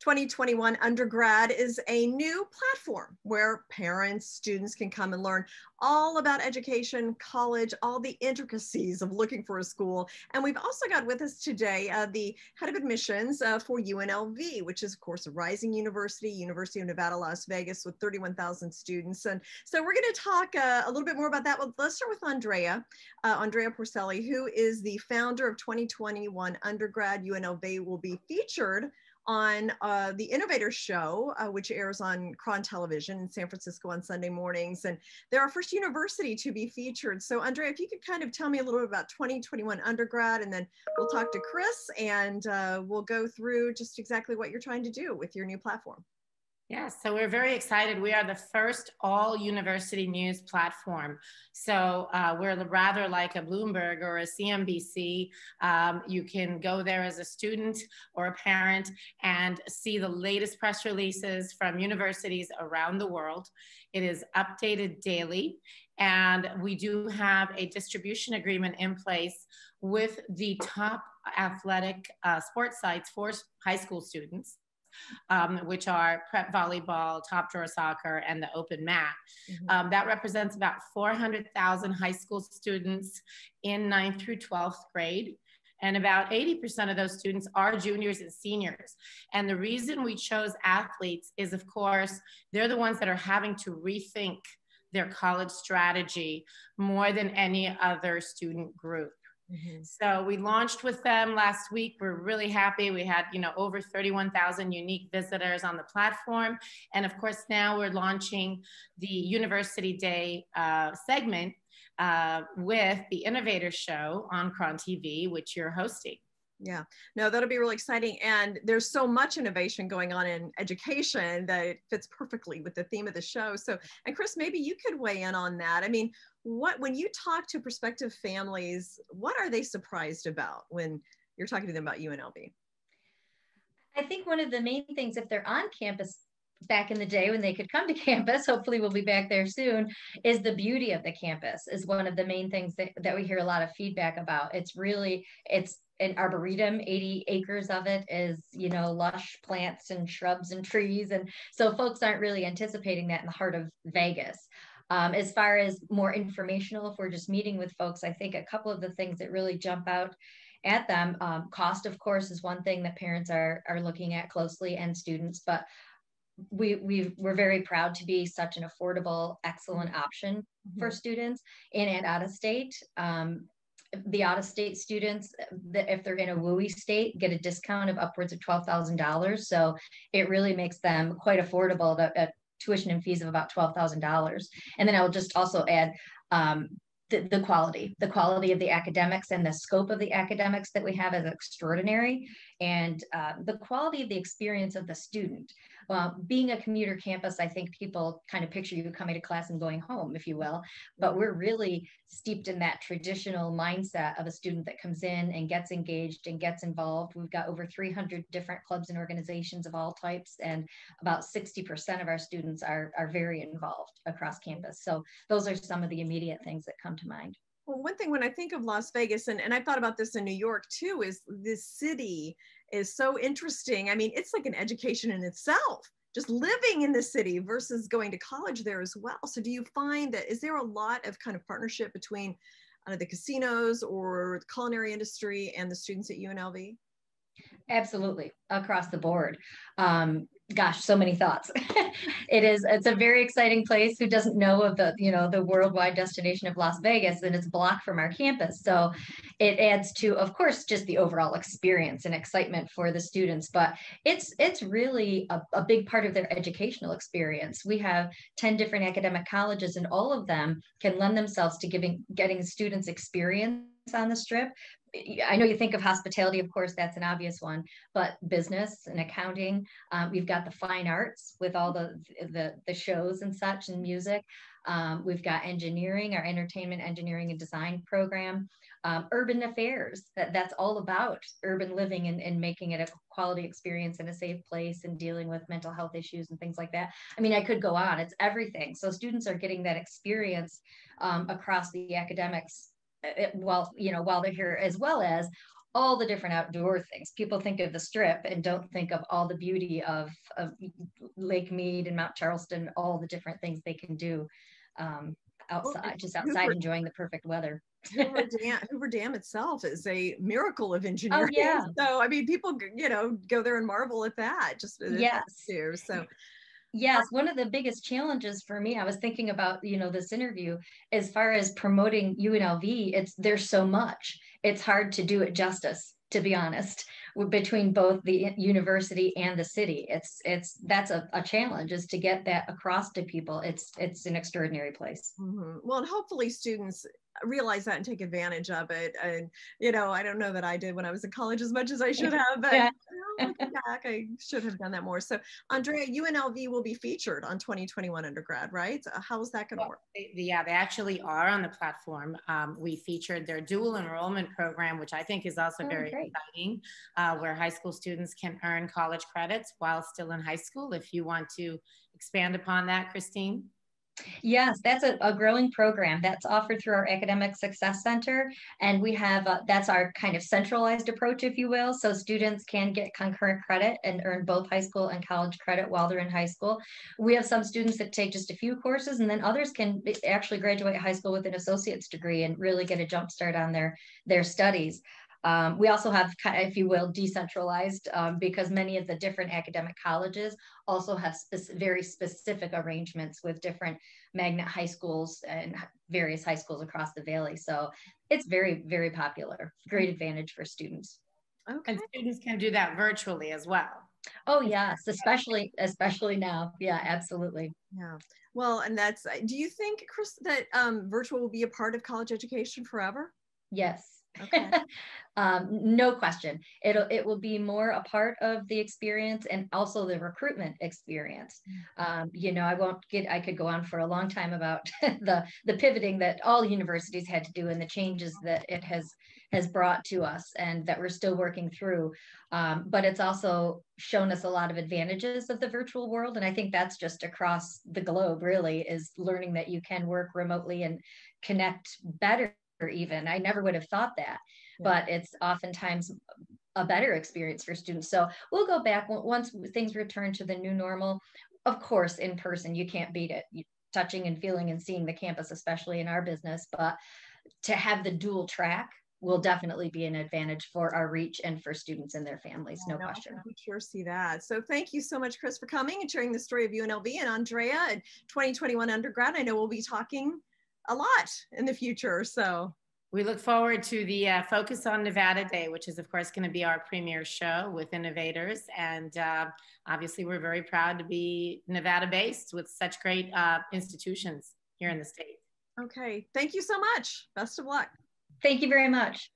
2021 undergrad is a new platform where parents, students can come and learn all about education, college, all the intricacies of looking for a school. And we've also got with us today the head of admissions for UNLV, which is, of course, a rising university, University of Nevada, Las Vegas, with 31,000 students. And so we're going to talk a little bit more about that. Well, let's start with Andrea Porcelli, who is the founder of 2021 undergrad. UNLV will be featured on the Innovators show, which airs on KRON television in San Francisco on Sunday mornings. And they're our first university to be featured. So Andrea, if you could kind of tell me a little bit about 2021 undergrad, and then we'll talk to Chris and we'll go through just exactly what you're trying to do with your new platform. Yeah, so we're very excited. We are the first all university news platform. So we're rather like a Bloomberg or a CNBC. You can go there as a student or a parent and see the latest press releases from universities around the world. It is updated daily. And we do have a distribution agreement in place with the top athletic sports sites for high school students. Which are prep volleyball, top drawer soccer, and the open mat. Mm-hmm. That represents about 400,000 high school students in 9th through 12th grade. And about 80% of those students are juniors and seniors. And the reason we chose athletes is, of course, they're the ones that are having to rethink their college strategy more than any other student group. Mm-hmm. So we launched with them last week. We're really happy. We had, over 31,000 unique visitors on the platform. And of course, now we're launching the University Day segment with the Innovators show on KRON-TV, which you're hosting. Yeah, no, that'll be really exciting. And there's so much innovation going on in education that it fits perfectly with the theme of the show. So, and Chris, maybe you could weigh in on that. I mean, when you talk to prospective families, what are they surprised about when you're talking to them about UNLV? I think one of the main things, if they're on campus back in the day when they could come to campus, hopefully we'll be back there soon, is the beauty of the campus is one of the main things that we hear a lot of feedback about. It's an arboretum, 80 acres of it is, lush plants and shrubs and trees. And so folks aren't really anticipating that in the heart of Vegas. As far as more informational, if we're just meeting with folks, I think a couple of the things that really jump out at them, cost, of course, is one thing that parents are looking at closely, and students, but we're very proud to be such an affordable, excellent option mm-hmm. for students in and out of state. The out-of-state students, if they're in a WUI state, get a discount of upwards of $12,000. So it really makes them quite affordable, the tuition and fees of about $12,000. And then I will just also add the quality of the academics and the scope of the academics that we have is extraordinary. And the quality of the experience of the student. Being a commuter campus, I think people kind of picture you coming to class and going home, if you will, but we're really steeped in that traditional mindset of a student that comes in and gets engaged and gets involved. We've got over 300 different clubs and organizations of all types, and about 60% of our students are very involved across campus. So those are some of the immediate things that come to mind. Well, one thing when I think of Las Vegas, and I thought about this in New York too, is this city is so interesting. I mean, it's like an education in itself, just living in the city versus going to college there as well. So do you find that, is there a lot of kind of partnership between the casinos or the culinary industry and the students at UNLV? Absolutely, across the board. Gosh, so many thoughts. It's a very exciting place. Who doesn't know of the worldwide destination of Las Vegas, and it's a block from our campus. So it adds to, of course, just the overall experience and excitement for the students, but it's really a big part of their educational experience. We have 10 different academic colleges, and all of them can lend themselves to getting students experience on the Strip. I know you think of hospitality, of course, that's an obvious one, but business and accounting, we've got the fine arts with all the shows and such and music. We've got engineering, our entertainment, engineering and design program, urban affairs, that's all about urban living and making it a quality experience and a safe place and dealing with mental health issues and things like that. I mean, I could go on, it's everything. So students are getting that experience across the academics while they're here, as well as all the different outdoor things. People think of the Strip and don't think of all the beauty of Lake Mead and Mount Charleston, all the different things they can do outside, just outside enjoying the perfect weather. Hoover Dam itself is a miracle of engineering. Oh, yeah. So, I mean, people, you know, go there and marvel at that. Just yes. Too, so. Yes, one of the biggest challenges for me, I was thinking about, you know, this interview, as far as promoting UNLV, there's so much. It's hard to do it justice, to be honest, between both the university and the city. That's a challenge, is to get that across to people. It's an extraordinary place. Mm-hmm. Well, and hopefully students realize that and take advantage of it. And, you know, I don't know that I did when I was in college as much as I should have, but yeah. Looking back, I should have done that more. So Andrea, UNLV will be featured on 2021 undergrad, right? How is that going to work? Yeah, they actually are on the platform. We featured their dual enrollment program, which I think is also very exciting, where high school students can earn college credits while still in high school. If you want to expand upon that, Christine. Yes, that's a growing program that's offered through our Academic Success Center. And we have, that's our kind of centralized approach, if you will. So students can get concurrent credit and earn both high school and college credit while they're in high school. We have some students that take just a few courses, and then others can actually graduate high school with an associate's degree and really get a jump start on their studies. We also have, if you will, decentralized, because many of the different academic colleges also have very specific arrangements with different magnet high schools and various high schools across the Valley. So it's very, very popular. Great advantage for students. Okay. And students can do that virtually as well. Oh yes, especially now. Yeah, absolutely. Yeah. Well, and that's, do you think, Chris, that virtual will be a part of college education forever? Yes. Okay. No question. It will be more a part of the experience and also the recruitment experience. You know, I could go on for a long time about the pivoting that all universities had to do and the changes that it has brought to us and that we're still working through. But it's also shown us a lot of advantages of the virtual world. And I think that's just across the globe, really, is learning that you can work remotely and connect better. Even I never would have thought that, but it's oftentimes a better experience for students. So we'll go back once things return to the new normal. Of course, in person, you can't beat it. Touching and feeling and seeing the campus, especially in our business, but to have the dual track will definitely be an advantage for our reach and for students and their families, no question. I sure see that. So thank you so much, Chris, for coming and sharing the story of UNLV, and Andrea at 2021 undergrad. I know we'll be talking a lot in the future. So we look forward to the Focus on Nevada Day, which is of course going to be our premier show with Innovators. And obviously we're very proud to be Nevada based with such great institutions here in the state. Okay. Thank you so much. Best of luck. Thank you very much.